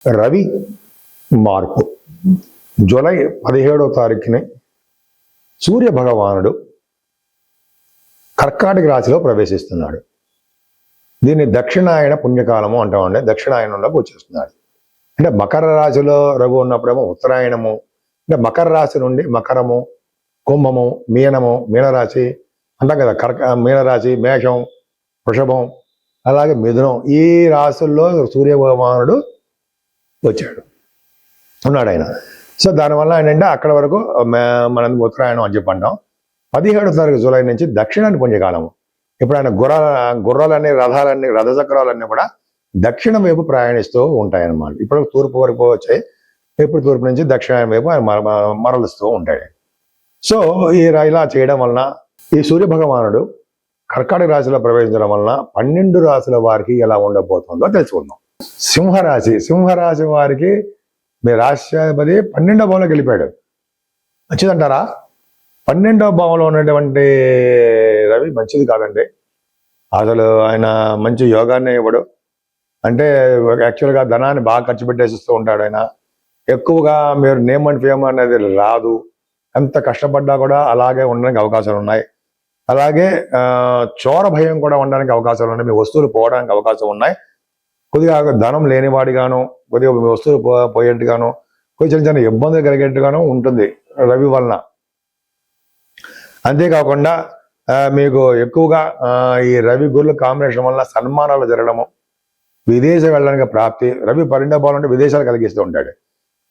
రవి మార్పు జూలై 17వ తారీఖుని సూర్య భగవానుడు కర్కాటక రాశిలో ప్రవేశిస్తున్నాడు. దీన్ని దక్షిణాయన పుణ్యకాలము అంటామండి. దక్షిణాయనంలోకి వచ్చేస్తున్నాడు. అంటే మకర రాశిలో రవి ఉన్నప్పుడేమో ఉత్తరాయణము, అంటే మకర రాశి నుండి మకరము, కుంభము, మీనరాశి అంటాం కదా. మీనరాశి, మేషం, వృషభం, అలాగే మిథునం, ఈ రాశుల్లో సూర్య భగవానుడు ఉన్నాడు ఆయన. సో దానివల్ల ఏంటంటే అక్కడ వరకు మనం ఉత్తరాయణం అని చెప్పంటాం. 17వ తారీఖు జూలై నుంచి దక్షిణాన్ని పుణ్యకాలము. ఇప్పుడు ఆయన గుర్రాలన్నీ రథచక్రాలన్నీ కూడా దక్షిణం వైపు ప్రయాణిస్తూ ఉంటాయన్నమాట. ఇప్పుడు తూర్పు వరకు వచ్చాయి. ఇప్పుడు తూర్పు నుంచి దక్షిణాయనం వైపు ఆయన మరలుస్తూ ఉంటాడు. సో ఇలా చేయడం వలన ఈ సూర్య భగవానుడు కర్కాటక రాశిలో ప్రవేశించడం వలన 12 రాశుల వారికి ఎలా ఉండబోతుందో తెలుసుకుందాం. సింహరాశి వారికి మీ రాష్ట్రాధిపతి 12వ భావంలోకి వెళ్ళిపోయాడు. మంచిదంటారా? 12వ భావంలో ఉన్నటువంటి రవి మంచిది కాదండి. అసలు ఆయన మంచి యోగాన్ని ఇవ్వడు. అంటే యాక్చువల్గా ధనాన్ని బాగా ఖర్చు పెట్టేసిస్తూ ఉంటాడు ఆయన. ఎక్కువగా మీరు నేమ్ అండ్ ఫేమ్ అనేది రాదు. ఎంత కష్టపడ్డా కూడా అలాగే ఉండడానికి అవకాశాలు ఉన్నాయి. అలాగే చోర భయం కూడా ఉండడానికి అవకాశాలు ఉన్నాయి. మీ వస్తువులు పోవడానికి అవకాశం ఉన్నాయి. కొద్దిగా ధనం లేనివాడిగాను, కొద్దిగా వస్తువులు పోయేట్టుగాను, కొద్దిగా చిన్న చిన్న ఇబ్బందులు కలిగేట్టుగాను ఉంటుంది రవి వలన. అంతేకాకుండా మీకు ఎక్కువగా ఈ రవి గురుల కాంబినేషన్ వలన సన్మానాలు జరగడము, విదేశం వెళ్ళడానికి ప్రాప్తి. రవి 12వ భావం అంటే విదేశాలు కలిగిస్తూ ఉంటాడు.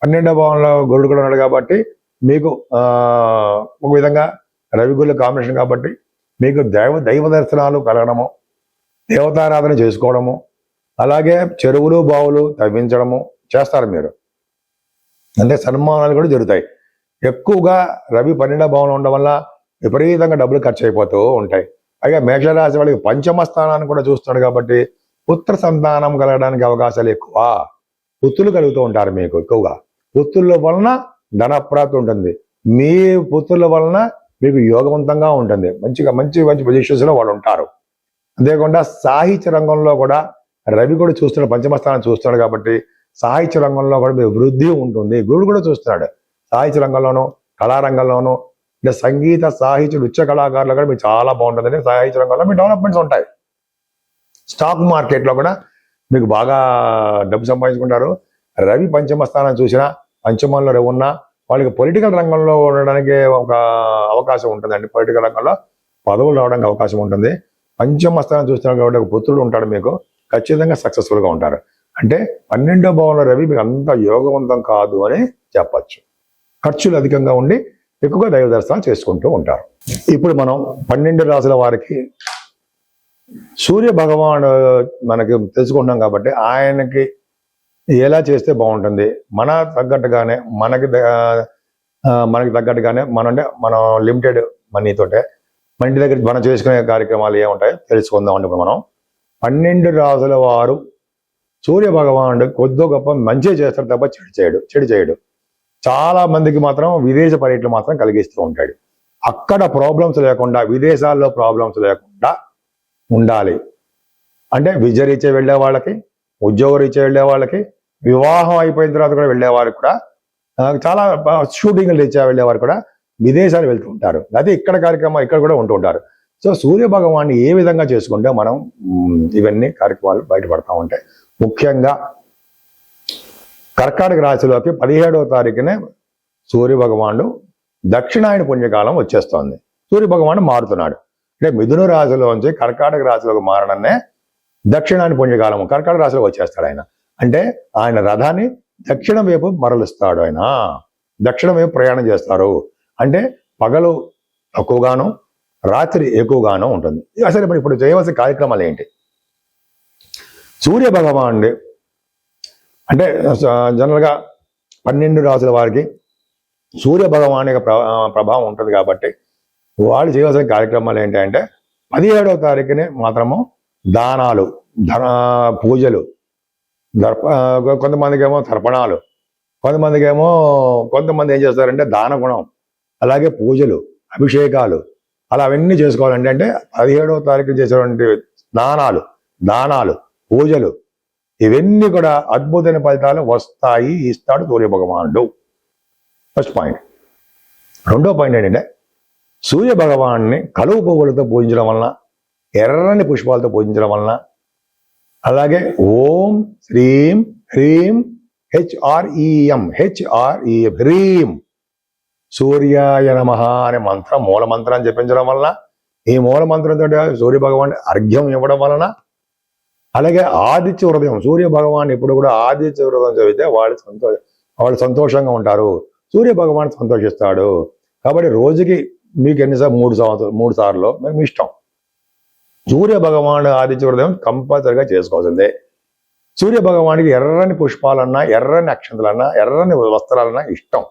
12వ భావంలో గురుడు కూడా ఉన్నాడు కాబట్టి మీకు ఒక విధంగా రవి గురుల కాంబినేషన్ కాబట్టి మీకు దైవ దర్శనాలు కలగడము, దేవతారాధన చేసుకోవడము, అలాగే చెరువులు బావులు తవ్వించడము చేస్తారు మీరు. అంటే సన్మానాలు కూడా జరుగుతాయి. ఎక్కువగా రవి 12వ భావంలో ఉండడం వల్ల విపరీతంగా డబ్బులు ఖర్చు అయిపోతూ ఉంటాయి. పైగా మేషరాశి వాళ్ళకి పంచమ స్థానాన్ని కూడా చూస్తున్నాడు కాబట్టి పుత్ర సంతానం కలగడానికి అవకాశాలు ఎక్కువ. పుత్రులు కలుగుతూ ఉంటారు మీకు ఎక్కువగా. పుత్రుల వలన ధనప్రాప్తి ఉంటుంది. మీ పుత్రుల వలన మీకు యోగవంతంగా ఉంటుంది. మంచి పొజిషన్స్ లో వాళ్ళు ఉంటారు. అంతేకాకుండా సాహిత్య రంగంలో కూడా రవి కూడా చూస్తున్నాడు, పంచమ స్థానం చూస్తున్నాడు కాబట్టి సాహిత్య రంగంలో కూడా మీకు వృద్ధి ఉంటుంది. గురుడు కూడా చూస్తున్నాడు. సాహిత్య రంగంలోనూ కళారంగంలోనూ అంటే సంగీత సాహిత్య నృత్య కళాకారులు కూడా మీకు చాలా బాగుంటుందండి. సాహిత్య రంగంలో మీకు డెవలప్మెంట్స్ ఉంటాయి. స్టాక్ మార్కెట్లో కూడా మీకు బాగా డబ్బు సంపాదించుకుంటారు. రవి పంచమ స్థానం చూసినా, పంచమంలో రవి ఉన్నా వాళ్ళకి పొలిటికల్ రంగంలో ఉండడానికి ఒక అవకాశం ఉంటుందండి. పొలిటికల్ రంగంలో పదవులు రావడానికి అవకాశం ఉంటుంది. పంచమ స్థానం చూస్తున్నారు కాబట్టి ఒక పుత్రుడు ఉంటాడు, మీకు ఖచ్చితంగా సక్సెస్ఫుల్గా ఉంటారు. అంటే 12వ భావంలో రవి మీకు అంత యోగవంతం కాదు అని చెప్పచ్చు. ఖర్చులు అధికంగా ఉండి ఎక్కువగా దైవ దర్శనాలు చేసుకుంటూ ఉంటారు. ఇప్పుడు మనం 12 రాశుల వారికి సూర్య భగవానుడు మనకి తెలుసుకుంటున్నాం కాబట్టి ఆయనకి ఎలా చేస్తే బాగుంటుంది, మనకి తగ్గట్టుగానే మనం లిమిటెడ్ మనీతోటే మన ఇంటి దగ్గర మనం చేసుకునే కార్యక్రమాలు ఏముంటాయో తెలుసుకుందాం. అంటే మనం 12 రాశుల వారు సూర్య భగవానుడు కొద్దో గొప్ప మంచి చేస్తారు తప్ప చెడు చేయడు. చాలా మందికి మాత్రం విదేశ పర్యటనలు మాత్రం కలిగిస్తూ ఉంటాడు. అక్కడ ప్రాబ్లమ్స్ లేకుండా, విదేశాల్లో ప్రాబ్లమ్స్ లేకుండా ఉండాలి అంటే విద్య రీత్యా వెళ్ళే వాళ్ళకి, ఉద్యోగ రీత్యా వెళ్ళే వాళ్ళకి, వివాహం అయిపోయిన తర్వాత కూడా వెళ్ళేవారు కూడా, చాలా షూటింగ్లు రీత్యా వెళ్ళేవారు కూడా విదేశాలు వెళ్తూ ఉంటారు. అదే ఇక్కడ కార్యక్రమాలు ఇక్కడ కూడా ఉంటూ ఉంటారు. సో సూర్య భగవాన్ని ఏ విధంగా చేసుకుంటే మనం ఇవన్నీ కార్యక్రమాలు బయటపడతా ఉంటాయి. ముఖ్యంగా కర్కాటక రాశిలోకి 17వ తారీఖునే సూర్య భగవానుడు దక్షిణాయన పుణ్యకాలం వచ్చేస్తోంది. సూర్య భగవానుడు మారుతున్నాడు. అంటే మిథున రాశిలోంచి కర్కాటక రాశిలోకి మారడనే దక్షిణాయన పుణ్యకాలము. కర్కాటక రాశిలో వచ్చేస్తాడు ఆయన. అంటే ఆయన రథాన్ని దక్షిణం వైపు మరలుస్తాడు. ఆయన దక్షిణం వైపు ప్రయాణం చేస్తారు. అంటే పగలు తక్కువగాను, రాత్రి ఎక్కువగాను ఉంటుంది. అసలు ఇప్పుడు చేయవలసిన కార్యక్రమాలు ఏంటి? సూర్య భగవానుడు అంటే జనరల్గా 12 రాశుల వారికి సూర్య భగవాన్ యొక్క ప్రభావం ఉంటుంది కాబట్టి వాళ్ళు చేయవలసిన కార్యక్రమాలు ఏంటంటే 17వ తారీఖునే మాత్రము దానాలు, పూజలు, కొంతమందికి ఏమో తర్పణాలు, కొంతమంది ఏం చేస్తారంటే దాన గుణం, అలాగే పూజలు, అభిషేకాలు, అలా అవన్నీ చేసుకోవాలంటే 17వ తారీఖు చేసేటువంటి దానాలు, పూజలు, ఇవన్నీ కూడా అద్భుతమైన ఫలితాలు వస్తాయి, ఇస్తాడు సూర్య భగవానుడు. First point. రెండో పాయింట్ ఏంటంటే సూర్య భగవాన్ని కలువ పువ్వులతో పూజించడం వలన, ఎర్రని పుష్పాలతో పూజించడం వలన, అలాగే ఓం శ్రీం హ్రీం HREM హ్రీం సూర్యాయ నమః అనే మంత్రం, మూల మంత్రాన్ని జపించడం వలన, ఈ మూల మంత్రంతో సూర్య భగవాన్ అర్ఘ్యం ఇవ్వడం వలన, అలాగే ఆదిత్య హృదయం, సూర్య భగవాన్ ఇప్పుడు కూడా ఆదిత్య హృదయం చదివితే వాళ్ళు సంతోషంగా ఉంటారు, సూర్య భగవాన్ సంతోషిస్తాడు. కాబట్టి రోజుకి మీకు ఎన్నిసార్లు, మూడు సార్లు మీ ఇష్టం. సూర్య భగవాన్ ఆదిత్య హృదయం కంపల్సరిగా చేసుకోవాల్సిందే. సూర్య భగవానికి ఎర్రని పుష్పాలన్నా, ఎర్రని అక్షంతలన్నా, ఎర్రని వస్త్రాలన్నా ఇష్టం.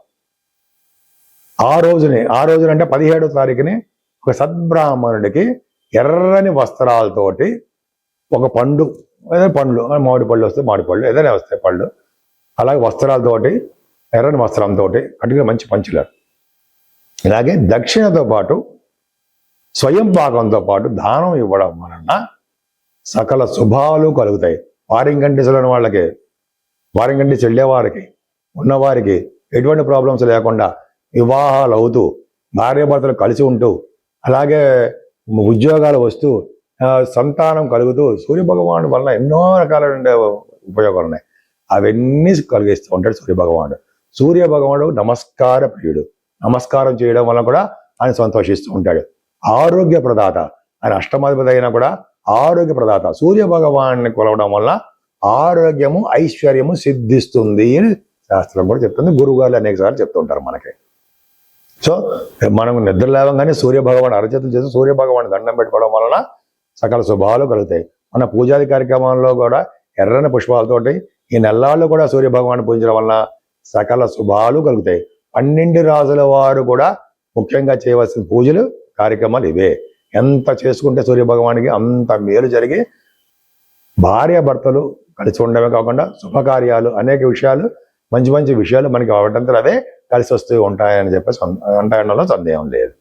ఆ రోజున అంటే 17వ తారీఖుని ఒక సద్బ్రాహ్మణుడికి ఎర్రని వస్త్రాలతోటి ఒక పండు, ఏదైనా పండ్లు, మామిడి పళ్ళు వస్తే మామిడి పళ్ళు, ఏదైనా వస్తాయి పళ్ళు, అలాగే వస్త్రాలతోటి, ఎర్రని వస్త్రంతో కట్టుకుని మంచి పంచులారు. ఇలాగే దక్షిణతో పాటు స్వయం భాగంతో పాటు దానం ఇవ్వడం వలన సకల శుభాలు కలుగుతాయి. ఫారిన్ కంట్రీస్లోని వాళ్ళకి, ఫారిన్ కంట్రీస్ వెళ్ళేవారికి, ఉన్నవారికి ఎటువంటి ప్రాబ్లమ్స్ లేకుండా వివాహాలు అవుతూ, భార్యాభర్తలు కలిసి ఉంటూ, అలాగే ఉద్యోగాలు వస్తూ, సంతానం కలుగుతూ, సూర్య భగవానుడు వలన ఎన్నో రకాలైన ఉపయోగాలు ఉన్నాయి. అవన్నీ కలిగిస్తూ ఉంటాడు సూర్య భగవానుడు. సూర్య భగవానుడు నమస్కార ప్రియుడు. నమస్కారం చేయడం వల్ల కూడా ఆయన సంతోషిస్తూ ఉంటాడు. ఆరోగ్య ప్రదాత, ఆయన అష్టమాధిపతి అయినా కూడా ఆరోగ్య ప్రదాత. సూర్య భగవాన్ని కొలవడం వల్ల ఆరోగ్యము, ఐశ్వర్యము సిద్ధిస్తుంది అని శాస్త్రం కూడా చెప్తుంది. గురువుగారు అనేక సార్లు చెప్తుంటారు మనకి. సో మనం నిద్ర లేవగానే సూర్య భగవాన్ అరచేతులు చేసి సూర్య భగవాన్ దండం పెట్టుకోవడం వలన సకల శుభాలు కలుగుతాయి. మన పూజాది కార్యక్రమాల్లో కూడా ఎర్రని పుష్పాలతోటి ఈ నెల్లాళ్ళు కూడా సూర్య భగవాన్ పూజించడం వలన సకల శుభాలు కలుగుతాయి. 12 రాజుల వారు కూడా ముఖ్యంగా చేయవలసిన పూజలు, కార్యక్రమాలు ఇవే. ఎంత చేసుకుంటే సూర్య భగవానికి అంత మేలు జరిగి భార్యాభర్తలు కలిసి ఉండడమే కాకుండా శుభకార్యాలు, అనేక విషయాలు, మంచి మంచి విషయాలు మనకి అవడంతో అవే కలిసి వస్తూ ఉంటాయని చెప్పేసి అంటాయనలో సందేహం లేదు.